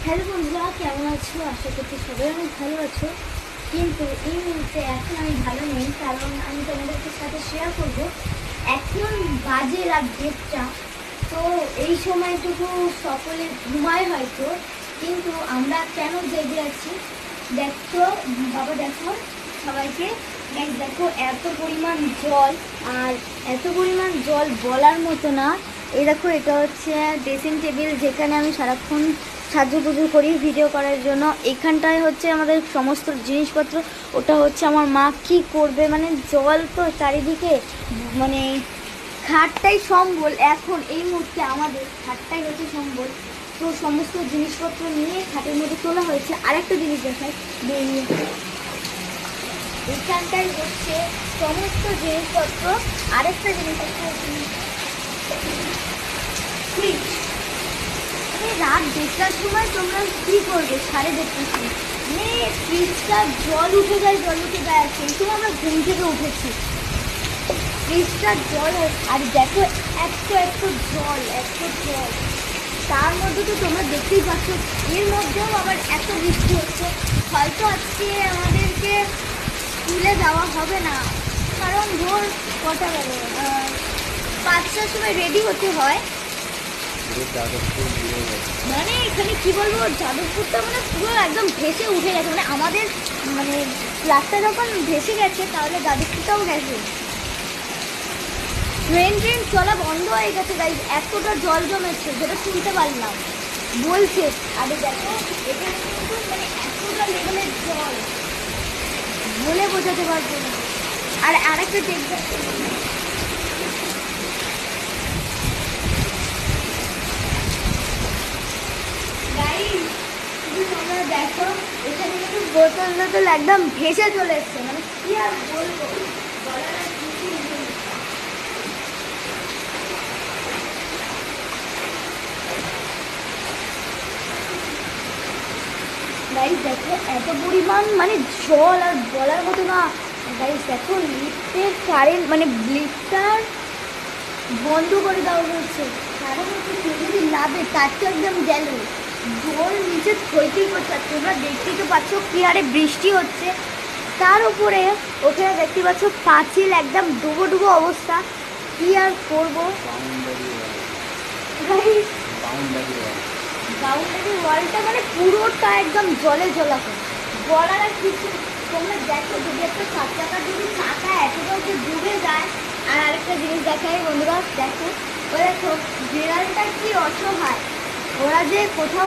Hello বন্ধুরা, কেমন আছো? আশা করছি সবাই অনেক ভালো আছো। কিন্তু এই মুহূর্তে এখন আমি ভালো নেই, কারণ আমি তোমাদের সাথে শেয়ার করবো। এখন বাজে রাত 1:30। তো এই সময়টুকু সকলে ঘুমায় হয়তো, কিন্তু আমরা কেন জেগে আছি দেখো। বাবা দেখো সবাইকে, দেখো এত পরিমাণ জল, আর এত পরিমাণ জল বলার মতো না। এই দেখো, এটা হচ্ছে ড্রেসিং টেবিল, যেখানে আমি সারাক্ষণ সাজুগুজু করি ভিডিও করার জন্য। এখানটায় হচ্ছে আমাদের সমস্ত জিনিসপত্র। ওটা হচ্ছে আমার মা কি করবে, মানে জল তো চারিদিকে, মানে খাটটাই সম্বল। এখন এই মুহূর্তে আমাদের খাটটাই হচ্ছে সম্বল। তো সমস্ত জিনিসপত্র নিয়ে খাটের মধ্যে তোলা হয়েছে। আরেকটা জিনিস দেখায় বেরিয়ে, এখানটাই হচ্ছে সমস্ত জিনিসপত্র। আরেকটা জিনিস হচ্ছে ফ্রিজ। রাত 1:30টার সময় তোমরা কী করবে? 1:30টার সময় মানে ফ্রিজটা জল উঠে যায় আর সেই সময় আমরা ঘুম থেকে উঠেছি, ফ্রিজটার জল। আর দেখো এত জল, তার মধ্যে তো তোমরা দেখতেই পাচ্ছ। এর মধ্যেও আবার এত বৃষ্টি হচ্ছে। হয়তো আজকে আমাদেরকে স্কুলে যাওয়া হবে না, কারণ ভোর কটা গেল, 5টার সময় রেডি হতে হয়। মানে এখানে কি বলবো, যাদবপুরটা মানে পুরো একদম ভেসে উঠে গেছে। মানে আমাদের মানে ক্লাসটা যখন ভেসে গেছে, তাহলে যাদবপুরটাও গেছে। ট্রেন চলা বন্ধ হয়ে গেছে গাইজ, এতটা জল জমেছে যেটা শুনতে পারলাম বলছে। আরে দেখো এখানে কিন্তু মানে এতটা লেভেলের জল বলে বোঝাতে পারবো না। আর আরেকটা দেখবে তোমরা দেখো, এখানে কিন্তু বোতল একদম ভেসে চলে এসছে। মানে কি আর বলবো, গাইস দেখো এত পরিমাণ মানে জল, আর বলার মতো না। গাইস দেখো লিফটের কারেন্ট, মানে লিফটার বন্ধ করে দেওয়া হয়েছে, কারণ হচ্ছে কেউ যদি নাবে তার তো একদম গেল। জল নিচে থইতেই করছে। আর তোমরা দেখতেই তো পাচ্ছ কি হারে বৃষ্টি হচ্ছে। তার উপরে ওখানে দেখতে পাচ্ছ পাঁচিল, একদম ডুবো ডুবো অবস্থা। কি আর করবো, বাউন্ডারি ওয়ালটা মানে পুরোটা একদম জলে জলাশয়। বলার আর কিছু। তোমরা দেখো, যদি একটা 7 চাকার যদি চাকা এতটা যে ডুবে যায়। আর আরেকটা জিনিস দেখায় বন্ধুরা, দেখো ও দেখো বিড়ালটা কি অসহায়, ওরা যে কোথাও